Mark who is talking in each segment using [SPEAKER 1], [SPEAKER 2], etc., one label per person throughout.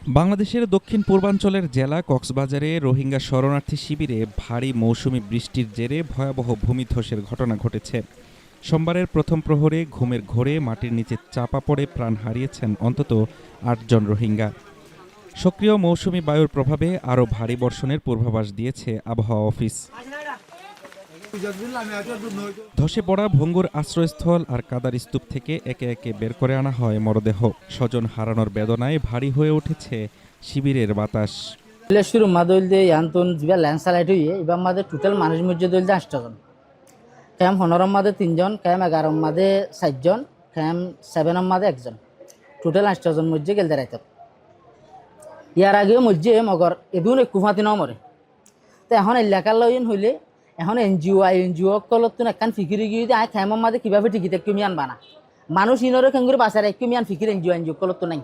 [SPEAKER 1] বাংলাদেশের দক্ষিণ পূর্বাঞ্চলের জেলা কক্সবাজারে রোহিঙ্গা শরণার্থী শিবিরে ভারী মৌসুমি বৃষ্টির জেরে ভয়াবহ ভূমিধসের ঘটনা ঘটেছে। সোমবারের প্রথম প্রহরে ঘুমের ঘোরে মাটির নিচে চাপা পড়ে প্রাণ হারিয়েছেন অন্তত ৮ জন রোহিঙ্গা। সক্রিয় মৌসুমি বায়ুর প্রভাবে আরও ভারী বর্ষণের পূর্বাভাস দিয়েছে আবহাওয়া অফিস। ধসে পড়া ভঙ্গুর আশ্রয়স্থল আর কাদার স্তূপ থেকে একে একে বের করে আনা হয় মরদেহ। স্বজন হারানোর বেদনায় ভারী হয়ে উঠেছে শিবিরের বাতাস।
[SPEAKER 2] শুরু মাদল দিয়ে আন্তন যা ল্যান্ডস্লাইড হয়ে এবার মাদের টোটাল মানুষ মধ্যে দল 8 জন, ক্যাম্প 15 মাদে 3 জন, ক্যাম্প 11 মাদে 7 জন, ক্যাম্প 7 মাদে 1 জন, টোটাল 8 জন মধ্যে গেল দাঁড়াইত। ইয়ার আগে মধ্যে মগর এদুন একটু ফাঁতি নমরে তো এখন এলাকার লইন হইলে এখন এনজিও কলতুন একখান ফিকিরি গিয়ে আয় ক্যাম্পের মাদে কীভাবে টিকিট একটু মিয়ান বানা মানুষ ইনরে খেঙ্গুরে বাসার একটু মিয়ান ফিকির এনজিও কলতুন নাই।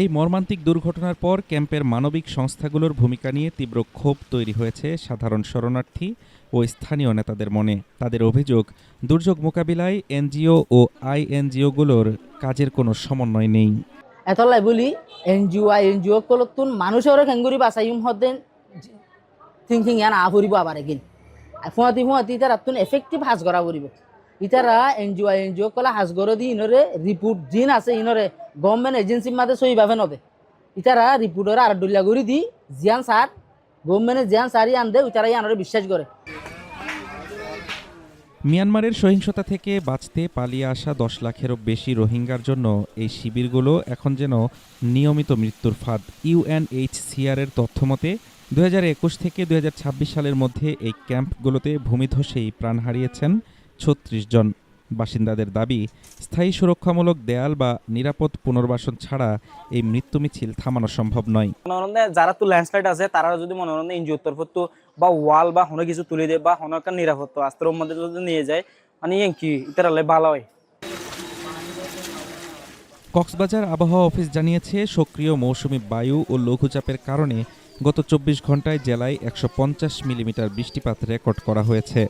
[SPEAKER 1] এই মর্মান্তিক দুর্ঘটনার পর ক্যাম্পের মানবিক সংস্থাগুলোর ভূমিকা নিয়ে তীব্র ক্ষোভ তৈরি হয়েছে সাধারণ শরণার্থী ও স্থানীয় নেতাদের মনে। তাদের অভিযোগ, দুর্যোগ মোকাবিলায় এনজিও ও আইএনজিওগুলোর কাজের কোনো সমন্বয় নেই।
[SPEAKER 2] এতলাই বলি এনজিও কলতুন মানুষের খেঙ্গুরি বাসাইম হদেন থিঙ্কিং ইয়ান আফরিব আবার এগিন ফুয়াতি তারা তুন এফেক্টিভ হাজ করা পড়ব। ইতারা এনজিও কলা হাজ করে দি ইনরে রিপোর্ট জিন আছে ইনরে গভর্নমেন্ট এজেন্সির মাঝে সই ভাবে নদে ইতারা রিপোর্টের আর ডুলিয়া করে দি জিয়ান সার গভর্নমেন্টের জিয়ান সারি আন দে ইতারা ইয়ানরে বিশ্বাস করে।
[SPEAKER 1] মিয়ানমারের সহিংসতা থেকে বাঁচতে পালিয়ে আসা 10 লাখেরও বেশি রোহিঙ্গার জন্য এই শিবিরগুলো এখন যেন নিয়মিত মৃত্যুর ফাঁদ। ইউএনএইচসিআরের তথ্যমতে 2021 থেকে 2026 সালের মধ্যে এই ক্যাম্পগুলোতে ভূমিধসেই প্রাণ হারিয়েছেন 36 জন। বাসিন্দাদের দাবি, স্থায়ী সুরক্ষামূলক দেয়াল বা নিরাপদ পুনর্বাসন ছাড়া এই মৃত্যু মিছিল থামানো সম্ভব নয়।
[SPEAKER 3] যারা তো ল্যান্ডস্লাইড আছে তারা যদি মনে করেন এনজিও তরফ বা ওয়াল বা কোনো কিছু তুলে দেয় বা কোনো একটা নিরাপত্তা আস্ত্রের মধ্যে যদি নিয়ে যায় মানে কি এটা ভালো হয়।
[SPEAKER 1] কক্সবাজার আবহাওয়া অফিস জানিয়েছে, সক্রিয় মৌসুমি বায়ু ও লঘুচাপের কারণে গত 24 ঘন্টায় জেলায় 150 মিলিমিটার বৃষ্টিপাত রেকর্ড করা হয়েছে।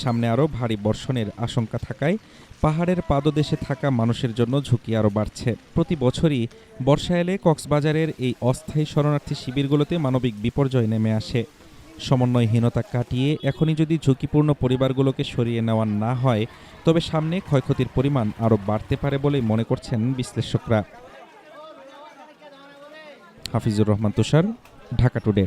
[SPEAKER 1] সামনে আরও ভারী বর্ষণের আশঙ্কা থাকায় পাহাড়ের পাদদেশে থাকা মানুষের জন্য ঝুঁকি আরও বাড়ছে। প্রতি বছরই বর্ষা এলে কক্সবাজারের এই অস্থায়ী শরণার্থী শিবিরগুলোতে মানবিক বিপর্যয় নেমে আসে। সমন্বয়হীনতা কাটিয়ে এখনই যদি ঝুঁকিপূর্ণ পরিবারগুলোকে সরিয়ে নেওয়া না হয়, তবে সামনে ক্ষয়ক্ষতির পরিমাণ আরও বাড়তে পারে বলেই মনে করছেন বিশ্লেষকরা। হাফিজুর রহমান তুষার, ঢাকা টুডে।